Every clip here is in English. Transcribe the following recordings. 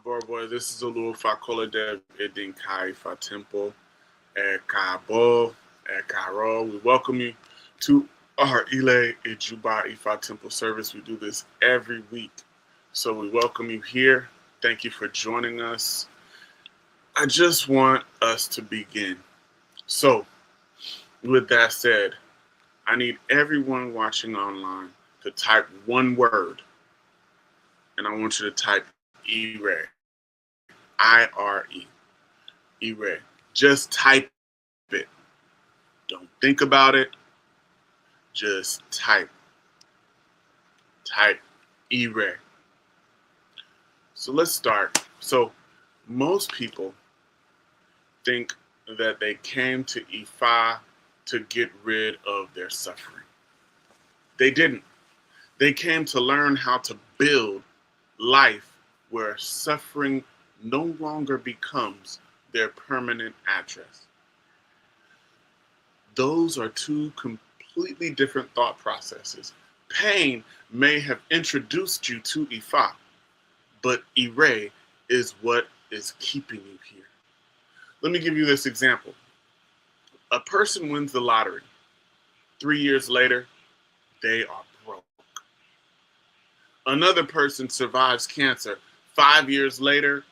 Boy, this is Olu Fakolade Edin Kai Fatempo Kabo Karo. We welcome you to our Ile Ijuba Ifa Temple service. We do this every week. So we welcome you here. Thank you for joining us. I just want us to begin. So, with that said, I need everyone watching online to type one word, and I want you to type Ire, IRE. Ire. Just type it. Don't think about it. Just type Ire. So let's start. So most people think that they came to Ifa to get rid of their suffering. They didn't. They came to learn how to build life where suffering no longer becomes their permanent address. Those are two completely different thought processes. Pain may have introduced you to Ifa, but Ire is what is keeping you here. Let me give you this example. A person wins the lottery. 3 years later, they are broke. Another person survives cancer. 5 years later,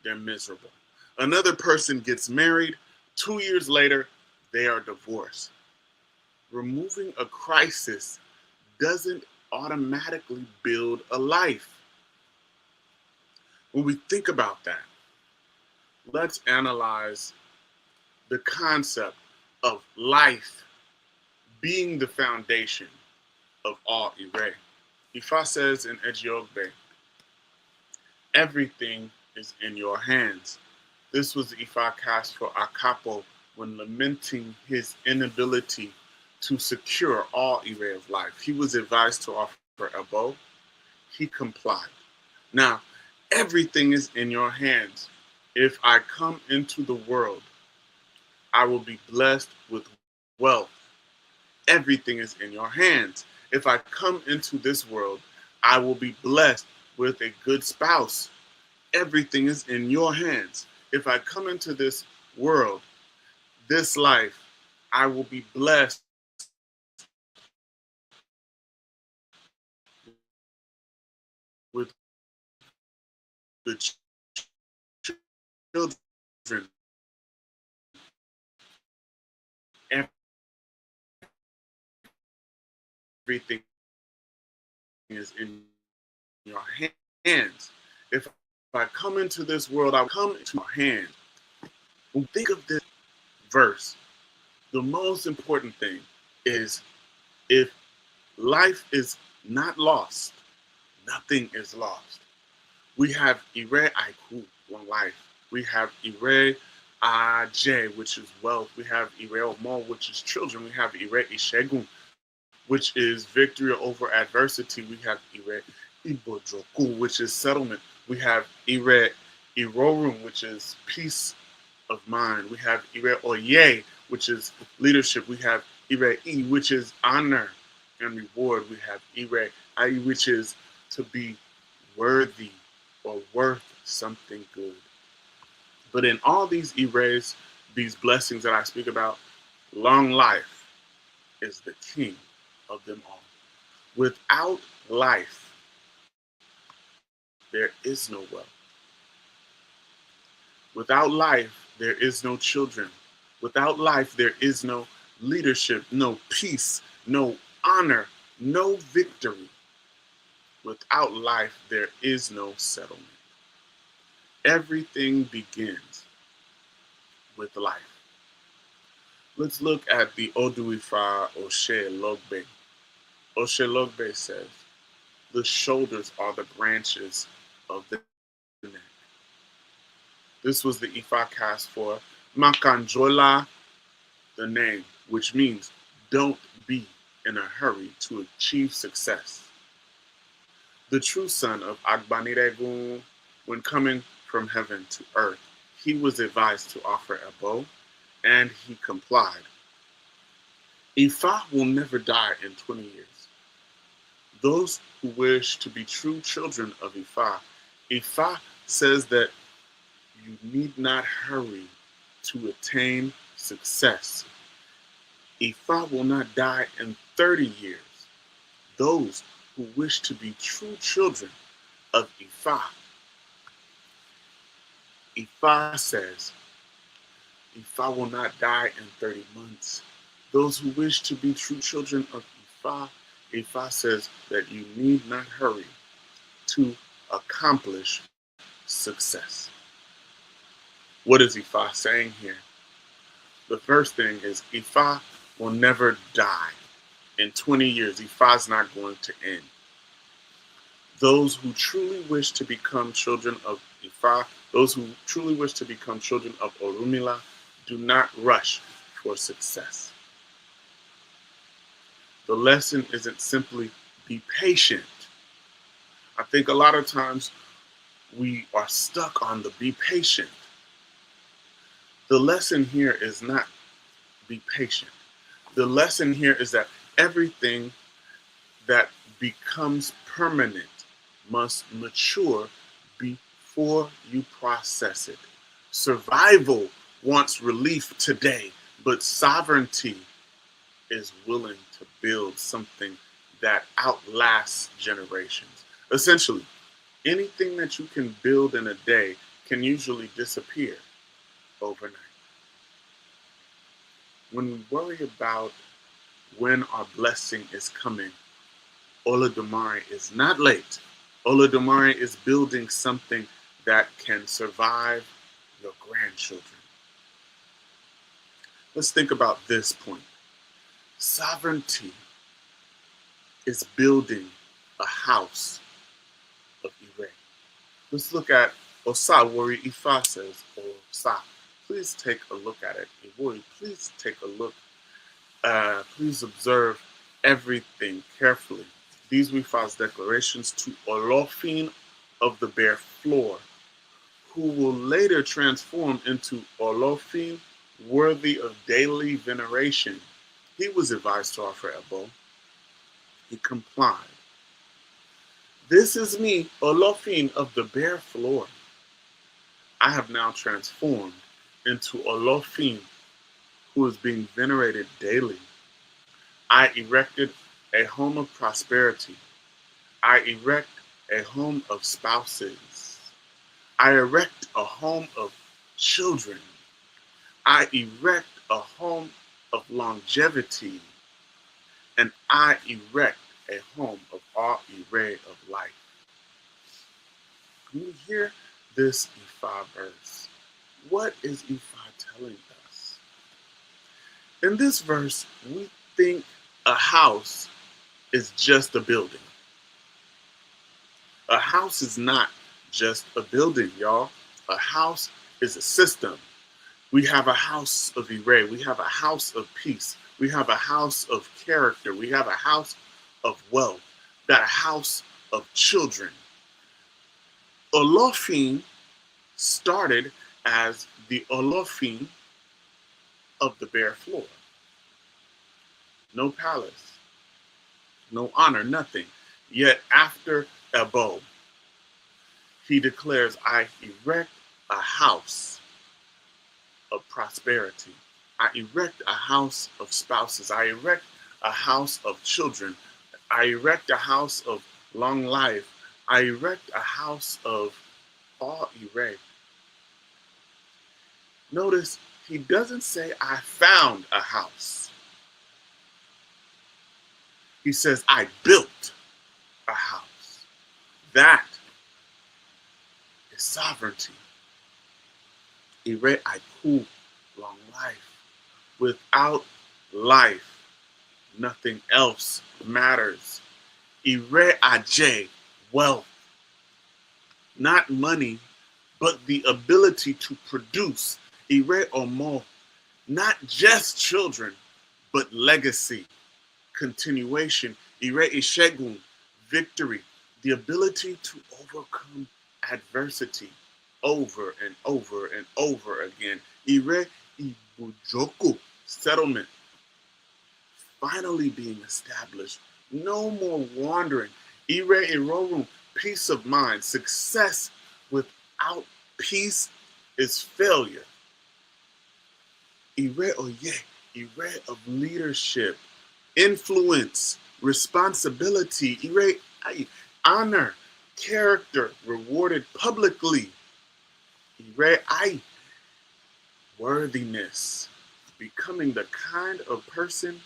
they're miserable. Another person gets married. 2 years later, they are divorced. Removing a crisis doesn't automatically build a life. When we think about that, let's analyze the concept of life being the foundation of all Ire. Ifa says in Ejiogbe, everything is in your hands. This was the Ifa cast for Akapo when lamenting his inability to secure all Ire of life. He was advised to offer a bow. He complied. Now, everything is in your hands. If I come into the world, I will be blessed with wealth. Everything is in your hands. If I come into this world, I will be blessed with a good spouse. Everything is in your hands. If I come into this world, this life, I will be blessed with the children. Everything is in your hands. If I come into this world, I will come into your hands. When we think of this verse, the most important thing is if life is not lost, nothing is lost. We have Ire Aiku, one life. We have Ire Aj, which is wealth. We have Ire Omo, which is children. We have Ire Ishegun, which is victory over adversity. We have Ire Ibodroku, which is settlement. We have Ire Irorum, which is peace of mind. We have Ire Oye, which is leadership. We have Ire I, which is honor and reward. We have Ire Ai, which is to be worthy or worth something good. But in all these Ires, these blessings that I speak about, long life is the king of them all. Without life, there is no wealth. Without life, there is no children. Without life, there is no leadership, no peace, no honor, no victory. Without life, there is no settlement. Everything begins with life. Let's look at the Oduifa Oshe Logbe. Oshe Logbe says, the shoulders are the branches of the neck. This was the Ifa cast for Makanjola, the name, which means don't be in a hurry to achieve success. The true son of Agbaniregun, when coming from heaven to earth, he was advised to offer a bow, and he complied. Ifa will never die in 20 years. Those who wish to be true children of Ifa, Ifa says that you need not hurry to attain success. Ifa will not die in 30 years. Those who wish to be true children of Ifa says, Ifa will not die in 30 months. Those who wish to be true children of Ifa says that you need not hurry to accomplish success. What is Ifa saying here? The first thing is Ifa will never die. In 20 years, Ifa is not going to end. Those who truly wish to become children of Ifa, those who truly wish to become children of Orunmila, do not rush for success. The lesson isn't simply be patient. I think a lot of times we are stuck on the be patient. The lesson here is not be patient. The lesson here is that everything that becomes permanent must mature before you process it. Survival wants relief today, but sovereignty is willing to build something that outlasts generations. Essentially, anything that you can build in a day can usually disappear overnight. When we worry about when our blessing is coming, Olodumare is not late. Olodumare is building something that can survive your grandchildren. Let's think about this point. Sovereignty is building a house of Ire. Let's look at Osa, where Ifa says, Osa. Please take a look at it. Iwori, please take a look. Please observe everything carefully. These Ifa's declarations to Olofin of the bare floor, who will later transform into Olofin worthy of daily veneration. He was advised to offer Ebo. He complied. This is me, Olofin of the bare floor. I have now transformed into Olofin, who is being venerated daily. I erected a home of prosperity. I erect a home of spouses. I erect a home of children. I erect a home of longevity. And I erect a home of all array of life. When we hear this Ifa verse, what is Ifa telling us? In this verse, we think a house is just a building. A house is not just a building, y'all. A house is a system. We have a house of Ire. We have a house of peace. We have a house of character. We have a house of wealth. That house of children. Olofin started as the Olofin of the bare floor. No palace, no honor, nothing. Yet after Ebo, he declares, I erect a house of prosperity. I erect a house of spouses. I erect a house of children. I erect a house of long life. I erect a house of all Ire. Notice he doesn't say, I found a house. He says, I built a house. That is sovereignty. Ire Aiku, long life. Without life, nothing else matters. Ire Ajay, wealth. Not money, but the ability to produce. Ire Omo, not just children, but legacy, continuation. Ire Ishegun, victory, the ability to overcome adversity over and over and over again. Ire Ibujoku, settlement, finally being established. No more wandering. Ire Irorum, peace of mind, success with without peace is failure. Ire oye, ire of leadership, influence, responsibility, ire ai, honor, character rewarded publicly, ire ai, worthiness, becoming the kind of person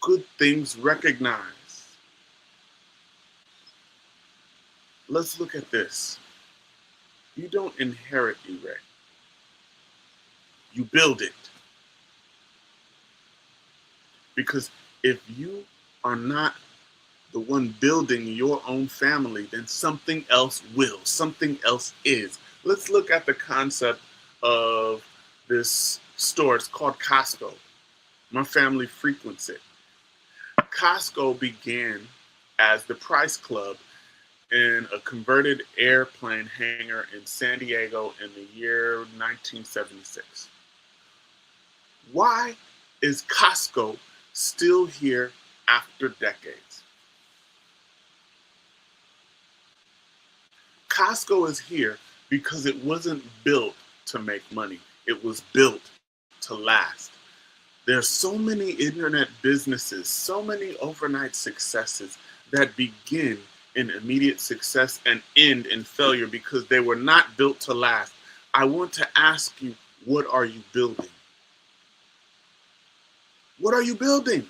good things recognize. Let's look at this. You don't inherit ire, you build it. Because if you are not the one building your own family, then something else will, something else is. Let's look at the concept of this store. It's called Costco. My family frequents it. Costco began as the Price Club in a converted airplane hangar in San Diego in the year 1976. Why is Costco still here after decades? Costco is here because it wasn't built to make money. It was built to last. There's so many internet businesses, so many overnight successes that begin in immediate success and end in failure because they were not built to last. I want to ask you, what are you building? What are you building?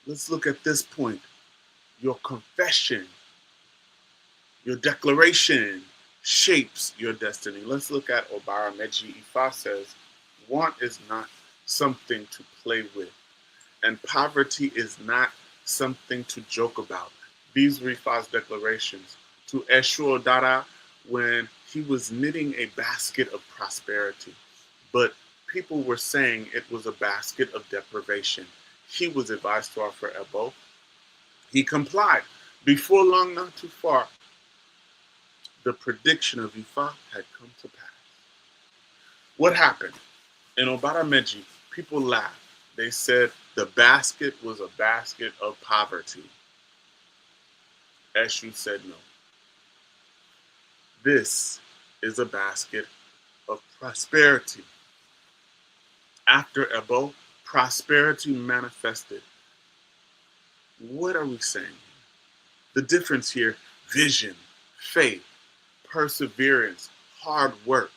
Let's look at this point. Your confession, your declaration shapes your destiny. Let's look at Obara Meji Ifa says, want is not something to play with, and poverty is not something to joke about. These were Ifa's declarations to Eshu Odara when he was knitting a basket of prosperity. But people were saying it was a basket of deprivation. He was advised to offer Ebo. He complied. Before long, not too far, the prediction of Ifa had come to pass. What happened? In Obara Meji, people laughed. They said the basket was a basket of poverty. Eshu said no. This is a basket of prosperity. After Ebo, prosperity manifested. What are we saying? The difference here, vision, faith, perseverance, hard work.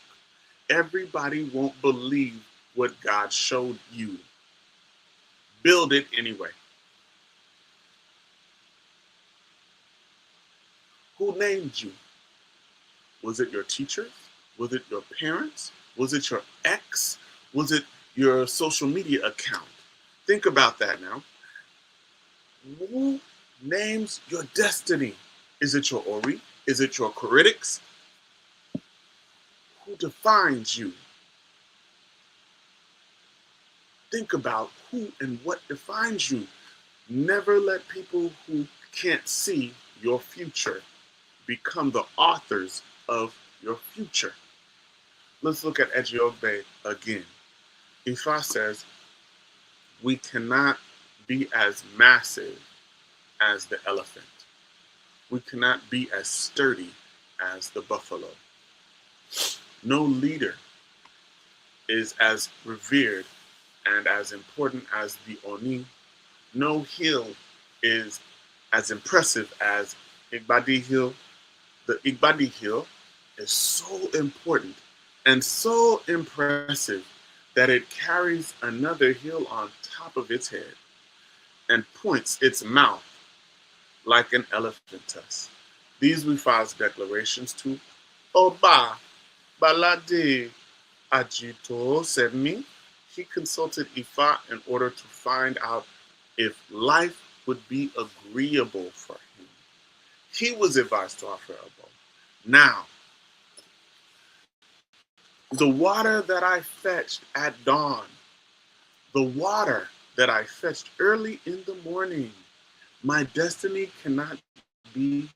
Everybody won't believe what God showed you. Build it anyway. Who named you? Was it your teachers? Was it your parents? Was it your ex? Was it your social media account? Think about that now. Who names your destiny? Is it your Ori? Is it your critics? Who defines you? Think about who and what defines you. Never let people who can't see your future become the authors of your future. Let's look at Ejiogbe again. Ifa says, we cannot be as massive as the elephant. We cannot be as sturdy as the buffalo. No leader is as revered and as important as the Oni. No hill is as impressive as Igbadi Hill. The Igbadi Hill is so important and so impressive that it carries another hill on top of its head and points its mouth like an elephantess. These were Ifa's declarations to Oba Balade Ajito Sedmi. He consulted Ifa in order to find out if life would be agreeable for him. He was advised to offer Ebo. Now, the water that I fetched at dawn, the water that I fetched early in the morning, my destiny cannot be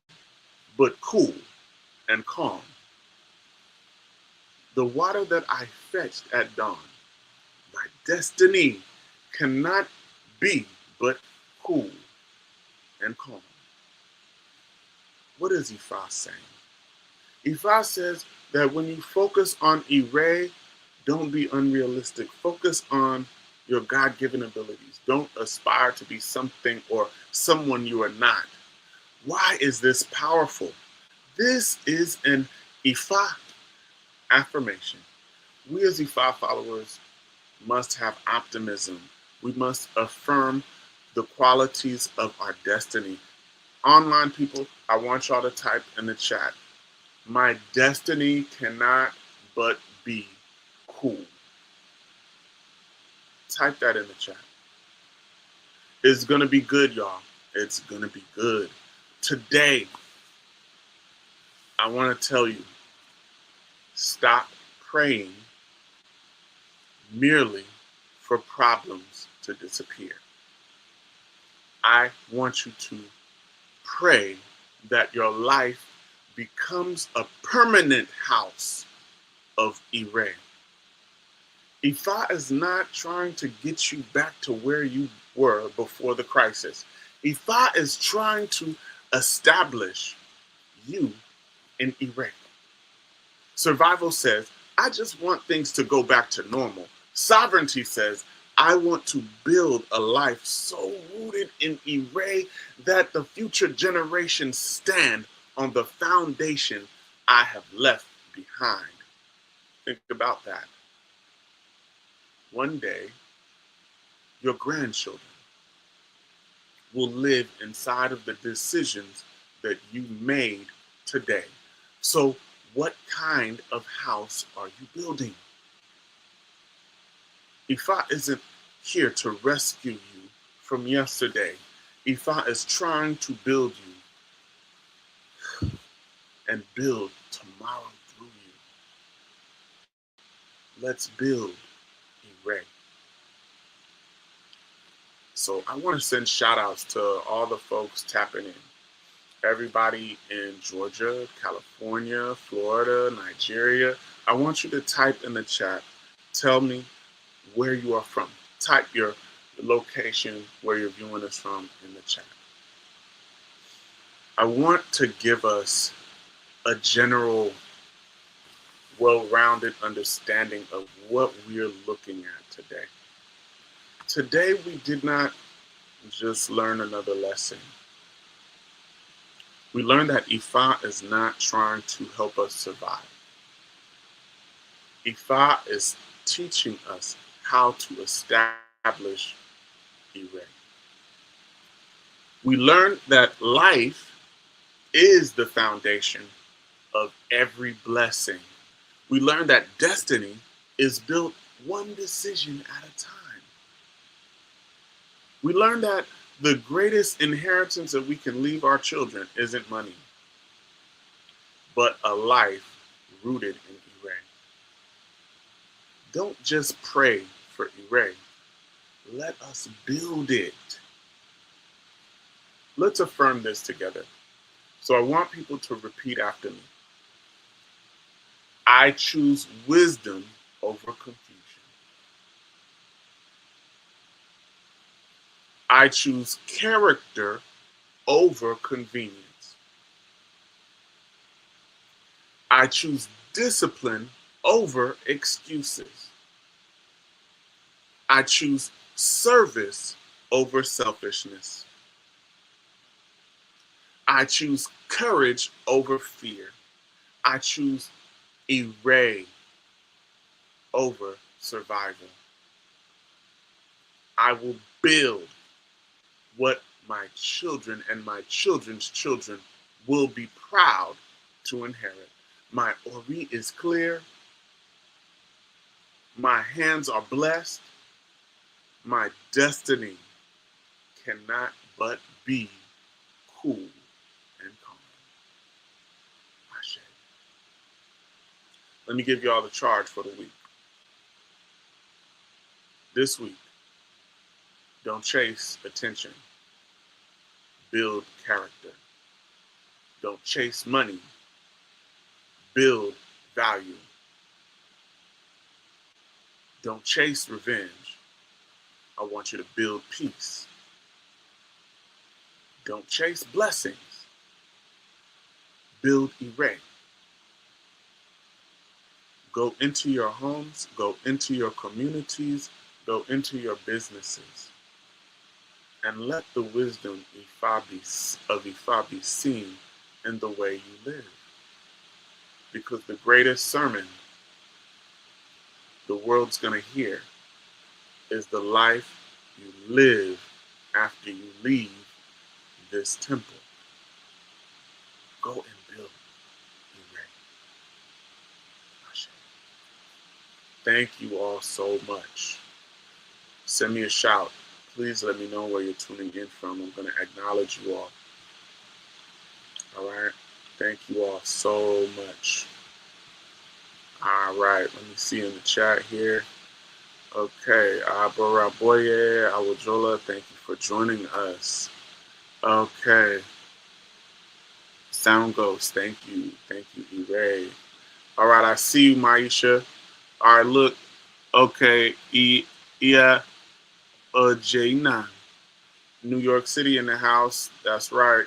but cool and calm. The water that I fetched at dawn, my destiny cannot be but cool and calm. What is Ifa saying? Ifa says that when you focus on Ire, don't be unrealistic. Focus on your God given abilities. Don't aspire to be something or someone you are not. Why is this powerful? This is an Ifa affirmation. We as Ifa followers must have optimism. We must affirm the qualities of our destiny. Online people, I want y'all to type in the chat, my destiny cannot but be cool. Type that in the chat. It's going to be good, y'all. It's going to be good. Today, I want to tell you, stop praying merely for problems to disappear. I want you to pray that your life becomes a permanent house of Ire. Ifa is not trying to get you back to where you were before the crisis. Ifa is trying to establish you in Ire. Survival says, I just want things to go back to normal. Sovereignty says, I want to build a life so rooted in Ire that the future generations stand on the foundation I have left behind. Think about that. One day, your grandchildren will live inside of the decisions that you made today. So, what kind of house are you building? Ifa isn't here to rescue you from yesterday. Ifa is trying to build you and build tomorrow through you. Let's build Ire. So I want to send shout outs to all the folks tapping in. Everybody in Georgia, California, Florida, Nigeria. I want you to type in the chat. Tell me where you are from. Type your location where you're viewing us from in the chat. I want to give us a general, well-rounded understanding of what we're looking at today. Today, we did not just learn another lesson. We learned that Ifa is not trying to help us survive. Ifa is teaching us how to establish Ire. We learned that life is the foundation of every blessing. We learned that destiny is built one decision at a time. We learned that the greatest inheritance that we can leave our children isn't money, but a life rooted in Ire. Don't just pray for Ire. Let us build it. Let's affirm this together. So I want people to repeat after me. I choose wisdom over confusion. I choose character over convenience. I choose discipline over excuses. I choose service over selfishness. I choose courage over fear. I choose Ire over survival. I will build what my children and my children's children will be proud to inherit. My Ori is clear. My hands are blessed. My destiny cannot but be cool and calm. Ashe. Let me give you all the charge for the week. This week, don't chase attention. Build character. Don't chase money. Build value. Don't chase revenge. I want you to build peace. Don't chase blessings. Build Ire. Go into your homes, go into your communities, go into your businesses, and let the wisdom of Ifa be seen in the way you live. Because the greatest sermon the world's going to hear is the life you live after you leave this temple. Go and build Ire. Thank you all so much. Send me a shout. Please let me know where you're tuning in from. I'm going to acknowledge you all. All right. Thank you all so much. All right. Let me see in the chat here. Okay. Aboraboye Awojola, thank you for joining us. Okay. Sound Ghost, thank you. Thank you, Ire. All right. I see you, Maisha. All right. Look. Okay. Ia Jaina. New York City in the house. That's right.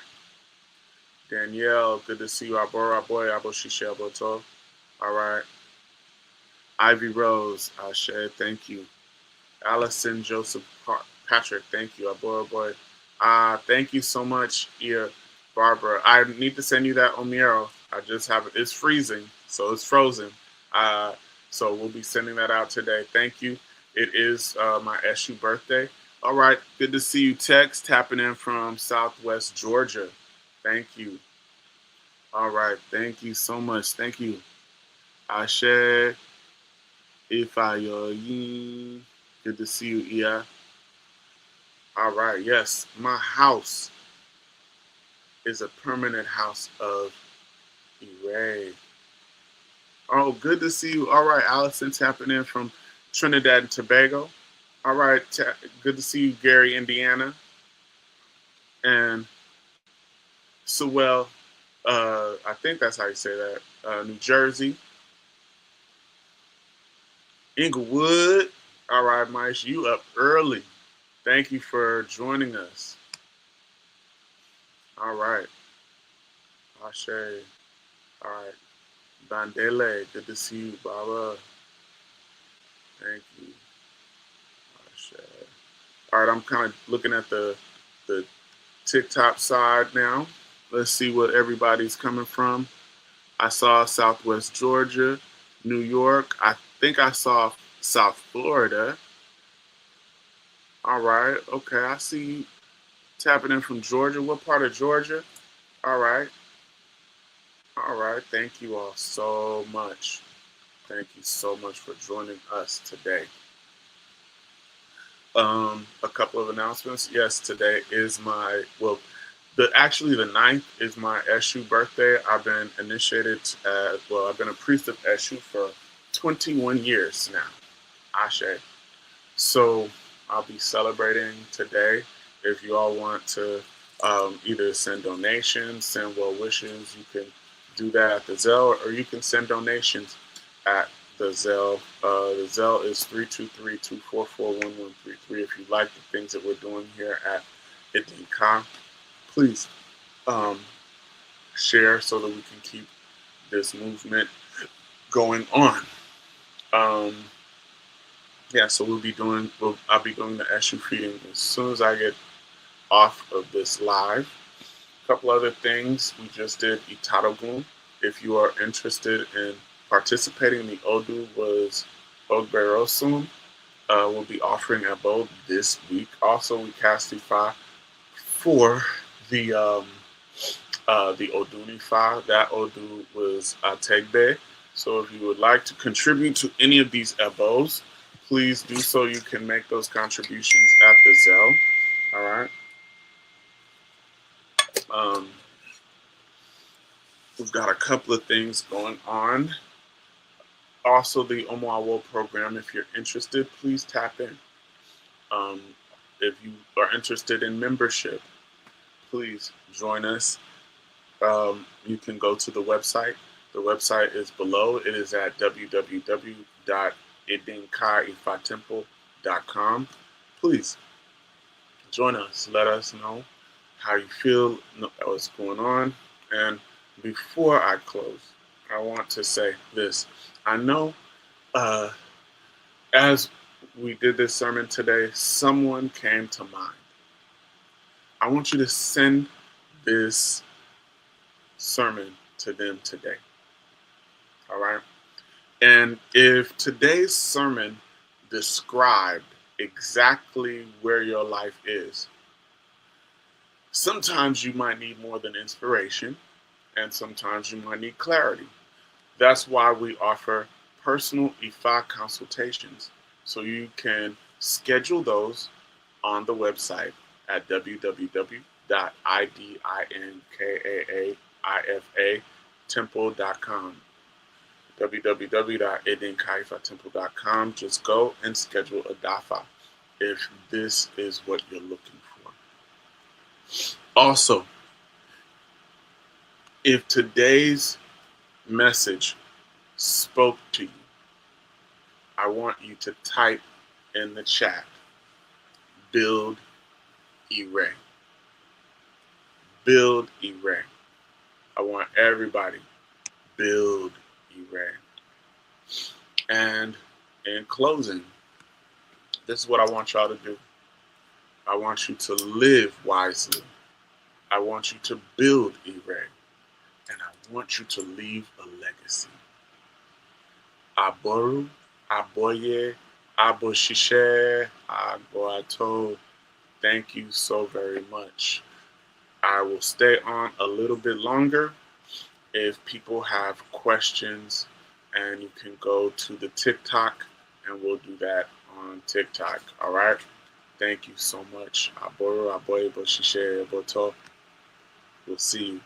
Danielle, good to see you. Abora boy, Aboshisha Aboto. All right. Ivy Rose, Ashe, thank you. Allison Joseph Patrick, thank you. Abora boy. Thank you so much, Barbara. I need to send you that Omiro. I just have it. It's freezing, so it's frozen. So we'll be sending that out today. Thank you. It is my SU birthday. All right. Good to see you, Tex, tapping in from Southwest Georgia. Thank you. All right. Thank you so much. Thank you. Ashe Ifayoyin. Good to see you, Ia. All right. Yes. My house is a permanent house of Ire. Oh, good to see you. All right. Allison tapping in from Trinidad and Tobago. All right. Good to see you, Gary, Indiana. And Sewell, I think that's how you say that. New Jersey. Inglewood. All right, Mike, you up early. Thank you for joining us. All right. Ashe. All right. Bandele, good to see you, Baba. Thank you. Ashe. All right, I'm kind of looking at the TikTok side now. Let's see what everybody's coming from. I saw Southwest Georgia, New York. I think I saw South Florida. All right. Okay. I see you tapping in from Georgia. What part of Georgia? All right. All right. Thank you all so much. Thank you so much for joining us today. A couple of announcements. Yes, today is my, well, actually the 9th is my Eshu birthday. I've been initiated I've been a priest of Eshu for 21 years now. Ashe. So I'll be celebrating today. If you all want to either send donations, send well wishes, you can do that at the Zelle, or you can send donations at the Zelle. The Zelle is 323-244-1133. If you like the things that we're doing here at Idinka, please share so that we can keep this movement going on. So I'll be doing the Eshu feeding as soon as I get off of this live. A couple other things. We just did Itadagun. If you are interested in participating, the Odu was Ogberosun. We'll be offering a bow this week. Also, we cast Ifa for the Odunifa. That Odu was Tegbe. So if you would like to contribute to any of these ebos, please do so. You can make those contributions at the Zelle. All right. We've got a couple of things going on. Also, the Omoawo program, if you're interested, please tap in. If you are interested in membership, please join us. You can go to the website. The website is below. It is at www.idinkaifatemple.com. Please join us. Let us know how you feel, know what's going on. And before I close, I want to say this. I know uh, as we did this sermon today, someone came to mind. I want you to send this sermon to them today. All right? And if today's sermon described exactly where your life is, sometimes you might need more than inspiration, and sometimes you might need clarity. That's why we offer personal IFA consultations. So you can schedule those on the website at www.idinkaaifatemple.com. www.idinkaifatemple.com. Just go and schedule a DAFA if this is what you're looking for. Also, if today's message spoke to you, I want you to type in the chat, build E-Ray. Build E-Ray. I want everybody, build E-Ray. And in closing, this is what I want y'all to do. I want you to live wisely. I want you to build E-Ray. And I want you to leave a legacy. Aboru, Aboye, Aboshishe, Aboato. Thank you so very much. I will stay on a little bit longer if people have questions, and you can go to the TikTok and we'll do that on TikTok. All right. Thank you so much. Aboru, Aboye, Boshishe, Boto. We'll see you.